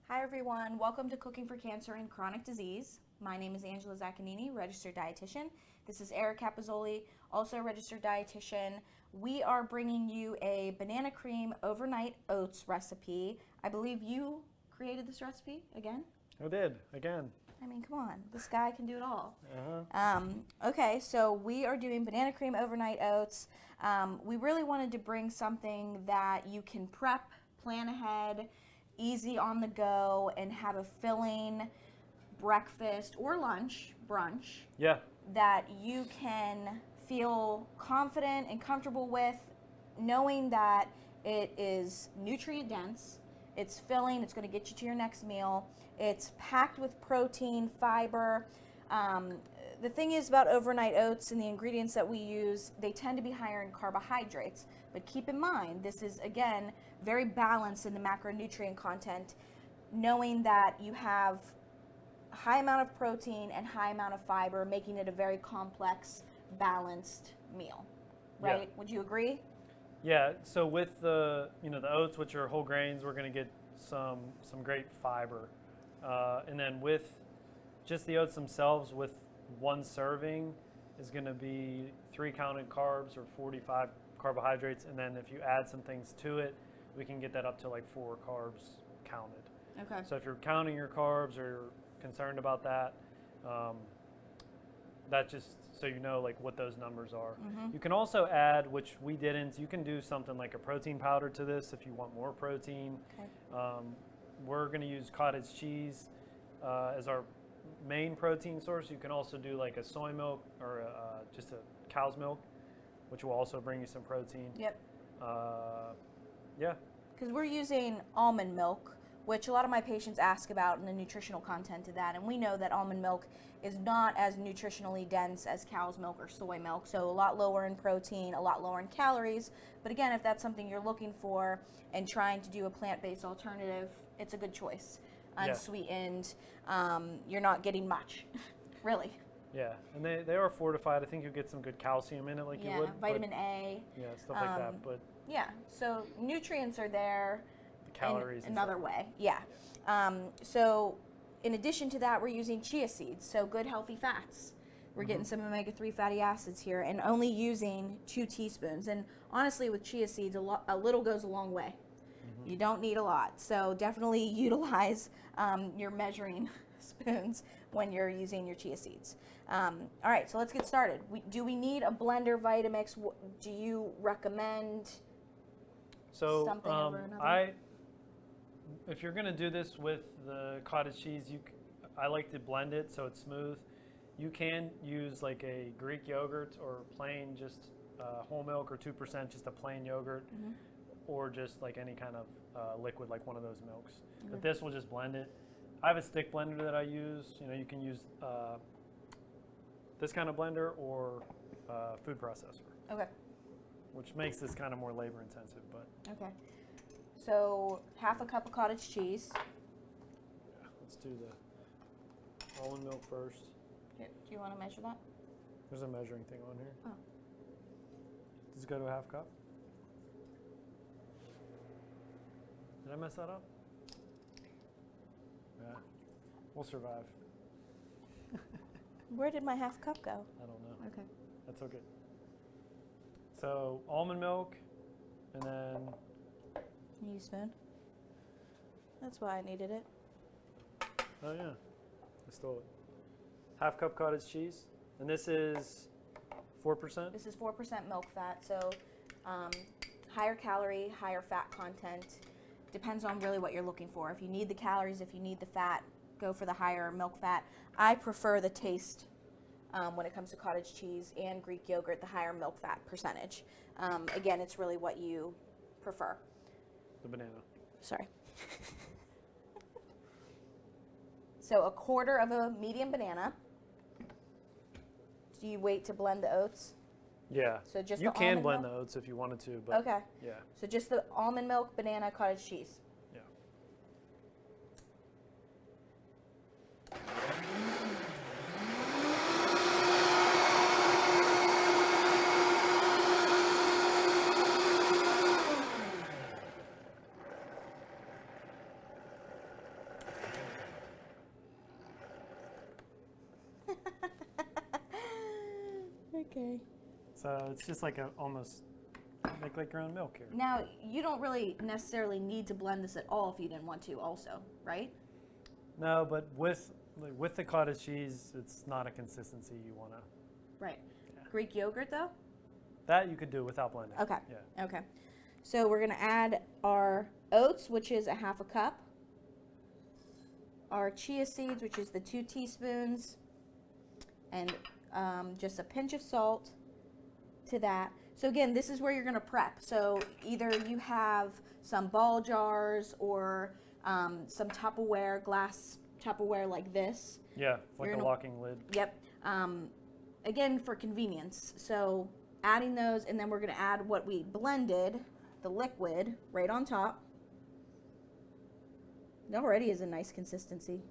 Hi everyone, welcome to Cooking for Cancer and Chronic Disease. My name is Angela Zaccanini, registered dietitian. This is Eric Capozzoli, also a registered dietitian. We are bringing you a banana cream overnight oats recipe. I believe you created this recipe again? I did, again. I mean, come on, this guy can do it all. Uh-huh. Okay, so we are doing banana cream overnight oats. We really wanted to bring something that you can prep, plan ahead, easy on the go, and have a filling breakfast or lunch, brunch, Yeah, that you can feel confident and comfortable with, knowing that it is nutrient dense, it's filling, it's going to get you to your next meal, it's packed with protein, fiber. The thing is about overnight oats and the ingredients that we use, they tend to be higher in carbohydrates. But keep in mind, this is, again, very balanced in the macronutrient content, knowing that you have a high amount of protein and high amount of fiber, making it a very complex, balanced meal. Right? Yeah. Would you agree? yeah. So with the the oats, which are whole grains, we're going to get some great fiber, and then with just the oats themselves, with one serving is going to be 3 counted carbs or 45 carbohydrates, and then if you add some things to it, we can get that up to like 4 carbs counted. Okay. So if you're counting your carbs or you're concerned about that, that just so you know like what those numbers are. Mm-hmm. You can also add, which we didn't, you can do something like a protein powder to this if you want more protein. Okay. We're going to use cottage cheese as our main protein source. You can also do like a soy milk or just a cow's milk, which will also bring you some protein. Yep. Yeah. Because we're using almond milk, which a lot of my patients ask about and the nutritional content of that. And we know that almond milk is not as nutritionally dense as cow's milk or soy milk, so a lot lower in protein, a lot lower in calories. But again, if that's something you're looking for and trying to do a plant-based alternative, it's a good choice. Yeah. Unsweetened, you're not getting much, really. Yeah, and they are fortified. I think you'll get some good calcium in it like you would. Vitamin A. Yeah, stuff like that. But yeah, so nutrients are there. the calories in another way. Yeah. So in addition to that, we're using chia seeds, so good healthy fats. We're getting some omega-3 fatty acids here, and only using 2 teaspoons. And honestly, with chia seeds, a little goes a long way. You don't need a lot, so definitely utilize your measuring spoons when you're using your chia seeds. All right, so let's get started. Do we need a blender Vitamix? Do you recommend something over another? If you're going to do this with the cottage cheese, I like to blend it so it's smooth. You can use like a Greek yogurt or plain just whole milk or 2%, just a plain yogurt. Or just like any kind of liquid, like one of those milks. But this will just blend it. I have a stick blender that I use. You can use this kind of blender or food processor. Okay. Which makes this kind of more labor intensive, but. Okay. So 1/2 cup of cottage cheese. Yeah, let's do the almond milk first. Here, do you want to measure that? There's a measuring thing on here. Oh. Does it go to a 1/2 cup? Did I mess that up? Yeah, we'll survive. Where did my 1/2 cup go? I don't know. Okay. That's okay. So almond milk, and then Can you use a spoon? That's why I needed it. oh yeah, I stole it. 1/2 cup cottage cheese, and this is 4%. This is 4% milk fat, so higher calorie, higher fat content. Depends on really what you're looking for. If you need the calories, if you need the fat, go for the higher milk fat. I prefer the taste when it comes to cottage cheese and Greek yogurt, the higher milk fat percentage. Again, it's really what you prefer. The banana. Sorry. So 1/4 of a medium banana. Do you wait to blend the oats? Yeah. So just you the can almond blend milk? the oats if you wanted to, but Okay. yeah. So just the almond milk, banana, cottage cheese. Yeah. Okay. So it's just like almost like your own milk here. Now, you don't really necessarily need to blend this at all if you didn't want to also, right? No, but with the cottage cheese, it's not a consistency you want to. Right. Yeah. Greek yogurt, though? That you could do without blending. Okay. Yeah. Okay. So we're going to add our oats, which is a half a cup. Our chia seeds, which is the 2 teaspoons. And just a pinch of salt to that. So again, this is where you're going to prep. So either you have some ball jars or some Tupperware, glass Tupperware like this. Yeah, like a locking lid. Yep. Again, for convenience. So adding those, and then we're going to add what we blended, the liquid, right on top. It already is a nice consistency.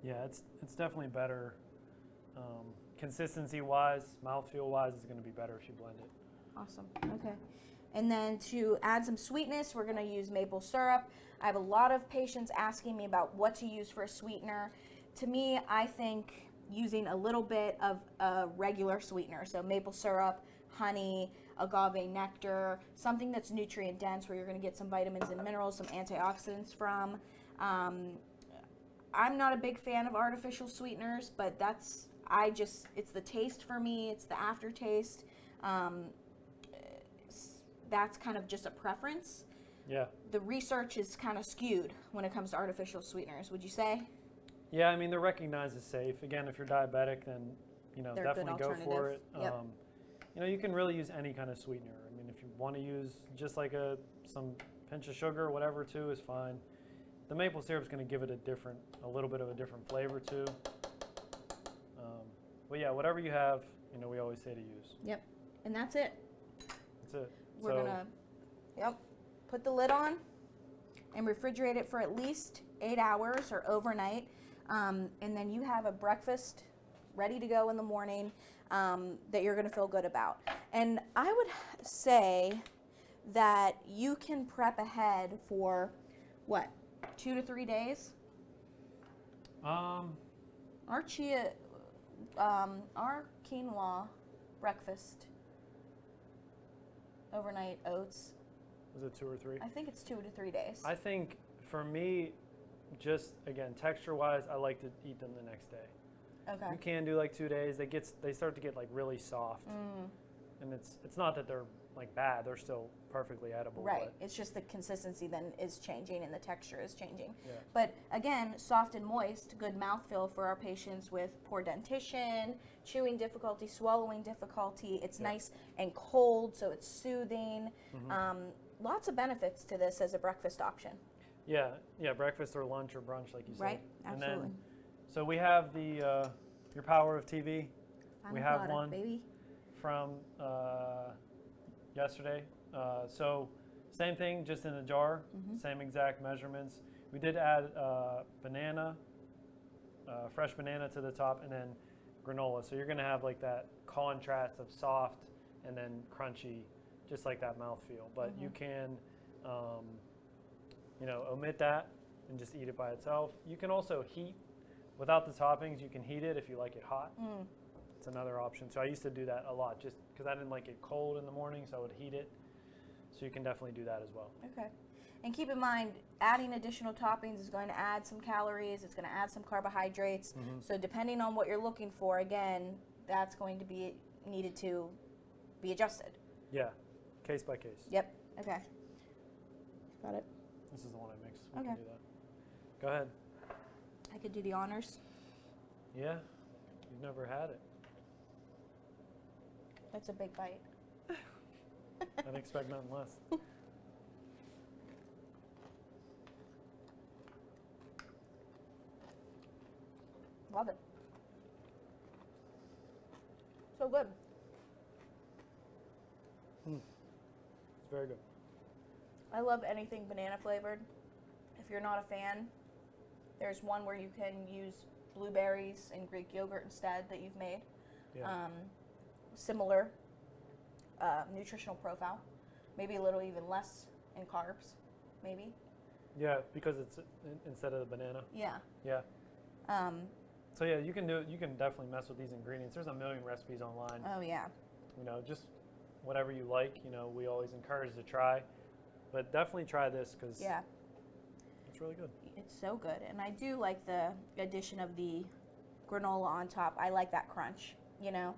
Yeah, it's definitely better. Consistency-wise, mouthfeel-wise, it's going to be better if you blend it. Awesome. Okay. And then to add some sweetness, we're going to use maple syrup. I have a lot of patients asking me about what to use for a sweetener. To me, I think using a little bit of a regular sweetener, so maple syrup, honey, agave nectar, something that's nutrient dense where you're going to get some vitamins and minerals, some antioxidants from. I'm not a big fan of artificial sweeteners, but it's the taste for me, it's the aftertaste. That's kind of just a preference. Yeah. The research is kind of skewed when it comes to artificial sweeteners, would you say? Yeah, I mean, they're recognized as safe. Again, if you're diabetic, then, They're definitely go for it. Yep. You can really use any kind of sweetener. I mean, if you want to use just like some pinch of sugar or whatever too is fine. The maple syrup is going to give it a little bit of a different flavor too. But yeah, whatever you have, we always say to use. Yep. And that's it. That's it. We're going to put the lid on and refrigerate it for at least 8 hours or overnight. And then you have a breakfast ready to go in the morning that you're going to feel good about. And I would say that you can prep ahead for, 2 to 3 days? Our quinoa breakfast overnight oats. Was it 2 or 3? I think it's 2 to 3 days. I think for me, just again, texture-wise, I like to eat them the next day. Okay. You can do like 2 days. They start to get like really soft, and it's not that they're like bad. They're still perfectly edible. Right. But It's just the consistency then is changing and the texture is changing. Yeah. But again, soft and moist, good mouthfeel for our patients with poor dentition, chewing difficulty, swallowing difficulty. It's nice and cold, so it's soothing. Lots of benefits to this as a breakfast option. Yeah, breakfast or lunch or brunch, like you said. Right. Absolutely. And then, so we have the your Power of TV. Final We have product, one baby. from yesterday. So same thing, just in a jar, same exact measurements. We did add banana, fresh banana to the top, and then granola. So you're going to have like that contrast of soft and then crunchy, just like that mouthfeel. But you can, omit that and just eat it by itself. You can also heat, without the toppings, you can heat it if you like it hot. It's another option. So I used to do that a lot just because I didn't like it cold in the morning, so I would heat it. So you can definitely do that as well. Okay. And keep in mind, adding additional toppings is going to add some calories. It's going to add some carbohydrates. So depending on what you're looking for, again, that's going to be needed to be adjusted. Yeah, case by case. Yep. Okay. Got it. This is the one I mixed. We Okay. can do that. Go ahead. I could do the honors. Yeah, you've never had it. That's a big bite. I'd expect nothing less. Love it. So good. It's very good. I love anything banana flavored. If you're not a fan, there's one where you can use blueberries and Greek yogurt instead that you've made. Yeah. Similar nutritional profile. Maybe a little even less in carbs, maybe. Yeah, because it's instead of the banana. Yeah. Yeah. So yeah, you can do it. You can definitely mess with these ingredients. There's a million recipes online. Oh yeah. You know, just whatever you like. You know, we always encourage to try, but definitely try this because Yeah. it's really good. It's so good, and I do like the addition of the granola on top. I like that crunch, you know.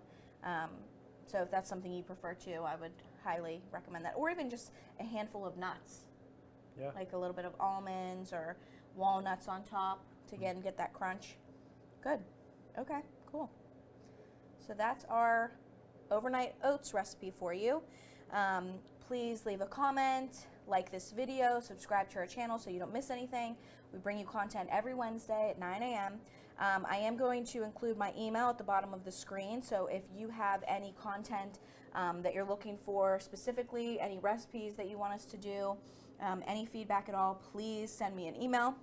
So if that's something you prefer too, I would highly recommend that. Or even just a handful of nuts, Yeah. like a little bit of almonds or walnuts on top to again get that crunch. Good. Okay, cool. So that's our overnight oats recipe for you. Please leave a comment, like this video, subscribe to our channel so you don't miss anything. We bring you content every Wednesday at 9 a.m. I am going to include my email at the bottom of the screen, so if you have any content that you're looking for specifically, any recipes that you want us to do, any feedback at all, please send me an email.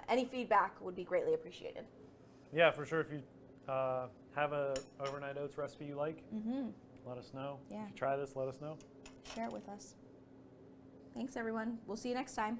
Any feedback would be greatly appreciated. Yeah, for sure. If you have a overnight oats recipe you like, let us know. Yeah. If you try this, let us know. Share it with us. Thanks, everyone. We'll see you next time.